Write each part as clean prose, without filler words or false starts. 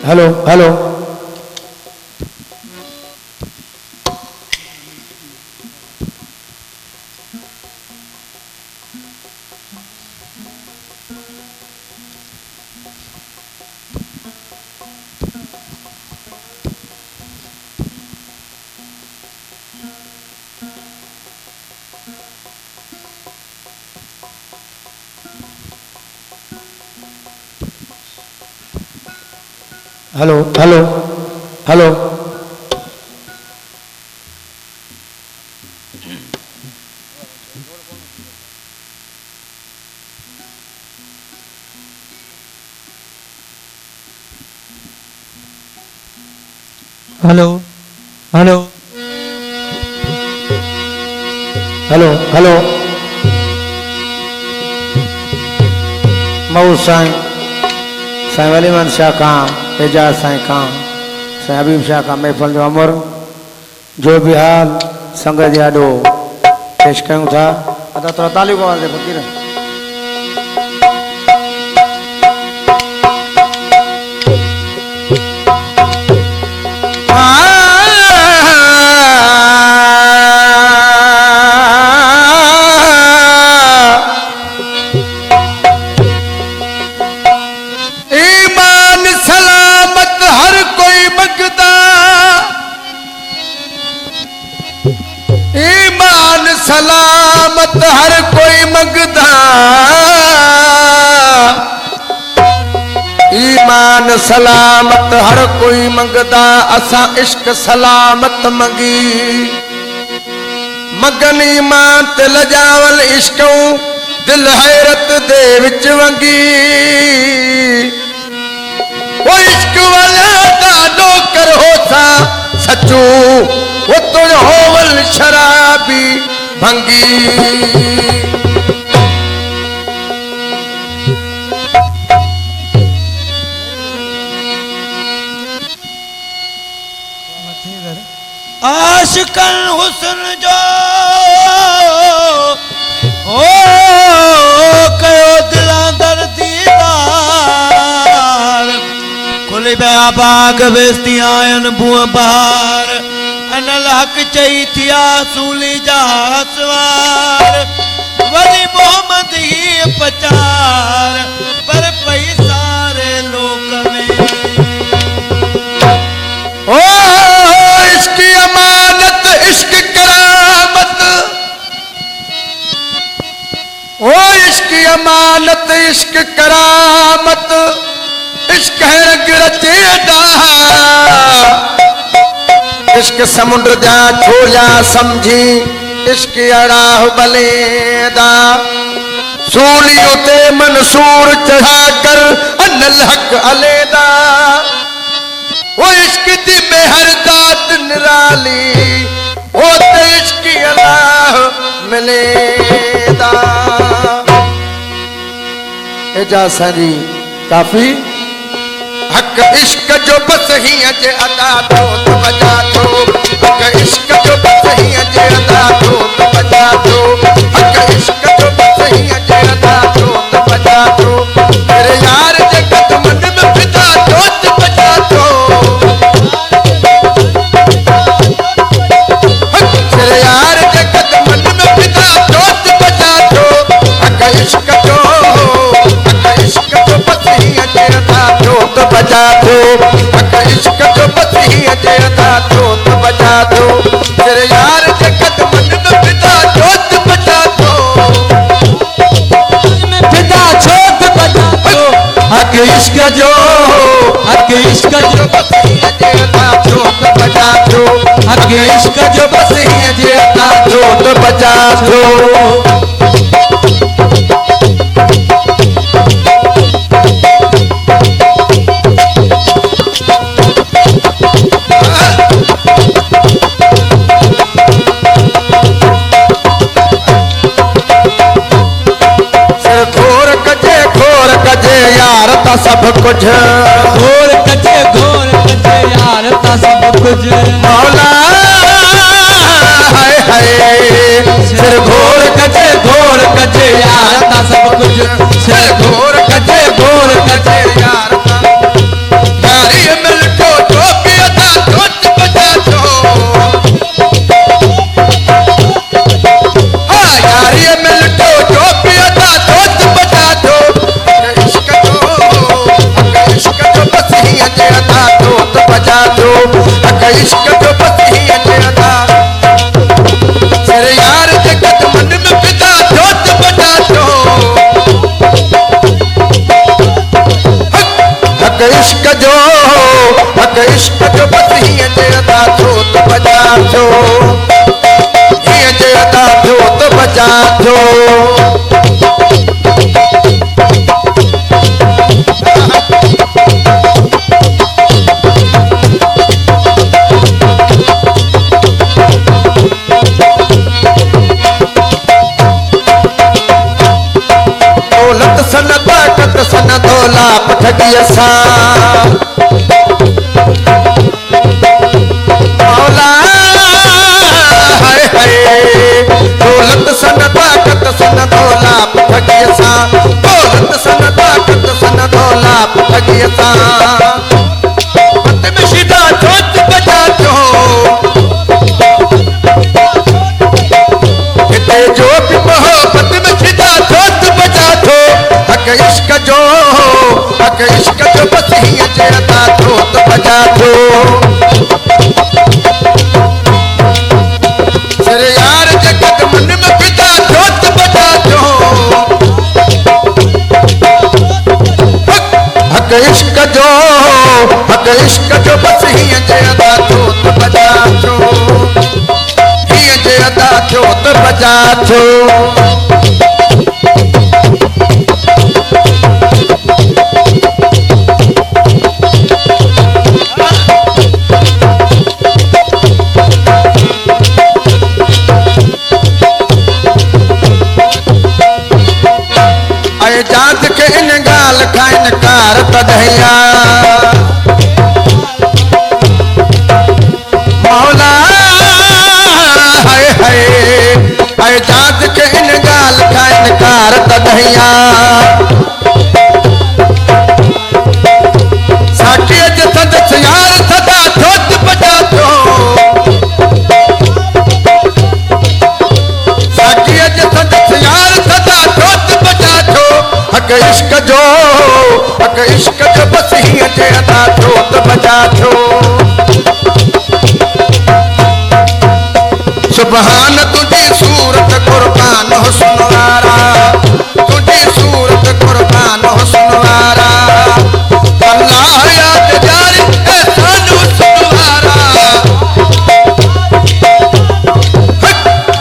hello hello hello hello hello hello hello hello hello Mau Sai Sai Waliman Shah Khan Ejaz Sai Khan Sai Habib Shah Khan महफ़िल जो अमर जो भी हाल संगत यादो पेश कयूं था अदा थोड़ा तालियूं को आवाज़ दे फकीर सलामत हर कोई मंगदा ईमान सलामत हर कोई मंगदा असा इश्क सलामत मंगी मगन ईमान ते लजावल इश्कों दिल हैरत दे विच वंगी वो इश्क वाला दा नौकर होसा सचू वो तो होवल शराबी भंगी आशिकन हुस्न जो ओ कयो दिलां दर दीदार खुली बया बाग बेस्ती आयन बुआ बहार अनल हक चई थिया सूली जा सवार वली मोहम्मद ही पचार पर पई सारे लोक में ओ इश्क अमानत इश्क करामत ओ इश्क अमानत इश्क करामत इश्क है रंग रचेदा इश्क समुद्र जा छोया समझी इश्क अड़ाह बलेदा सूलियों ते मंसूर चढ़ा कर अनल हक अलेदा वो इश्क दी मेहर दात निराली वो ते इश्क अल्लाह मिलेदा एजाज साजी काफी हक इश्क जो बस ही अजे अदा तो बजा दो हक इश्क जो बस ही अजे अदा तो बजा दो हक इश्क जो बस ही अजे अदा तो बजा दो तेरे यार जगत मन में फिदा तो बजा दो तेरे यार जगत मन में फिदा तो बजा दो हक इश्क जो बस ही अजे अदा तो बजा दो हक इश्क जो बस ही अजे अदा तो बजा दो तेरे यार जगत मन में फिदा जोत बजा दो फिदा छोट बजा दो हक इश्क जो बस ही अजे अदा तो बजा दो हक इश्क जो बस ही अजे अदा तो बजा दो सब कुछ घोर कजे यार ता सब कुछ मौला हाय हाय सिर घोर कजे यार ता सब कुछ सिर घोर कजे यार ता यारी इश्क जो बस ही अचे अदा सर यार जगत मन में पिता जोत बजा दो हक इश्क जो बस ही अचे अदा जोत बजा दो ही अचे अदा जोत बजा दो सन दौला पठगिय सां मौला हाय हाय दौलत सन ताकत सन दौला पठगिय सां दौलत सन ताकत सन दौला पठगिय सां पत में सीधा जोत बजा दो हिते जो भी मोहब्बत में सीधा जोत बजा दो हक इश्क जो बस ही अचे अदा जोत बजा दो सर यार जगत मन में पिता जोत बजा दो हक इश्क जो बस ही अचे अदा जोत बजा दो ही अचे अदा जोत बजा दो जात के इन गाल खाइन कार तदहिया मौला हाय हाय आय जात के इन गाल खाइन कार तदहिया साकी जे सदस यार सदा जोत बजा दो साकी जे सदस यार सदा जोत बजा दो हक इश्क जो बस ही अचे अदा जोत बजा दो सुभान तुझी सूरत कुर्बान हुस्न वारा तुझी सूरत कुर्बान हुस्न वारा अल्लाह याद जारी एहसान हुस्न वारा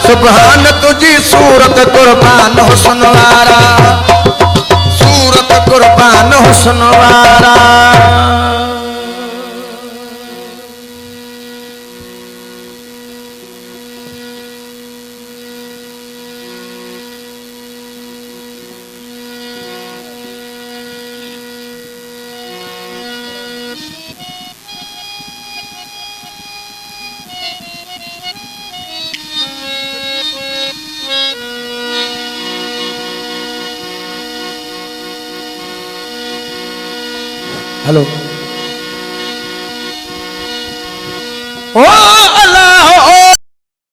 सुभान तुझी सूरत कुर्बान हुस्न वारा कुर्बान हुस्न वारा हेलो ओ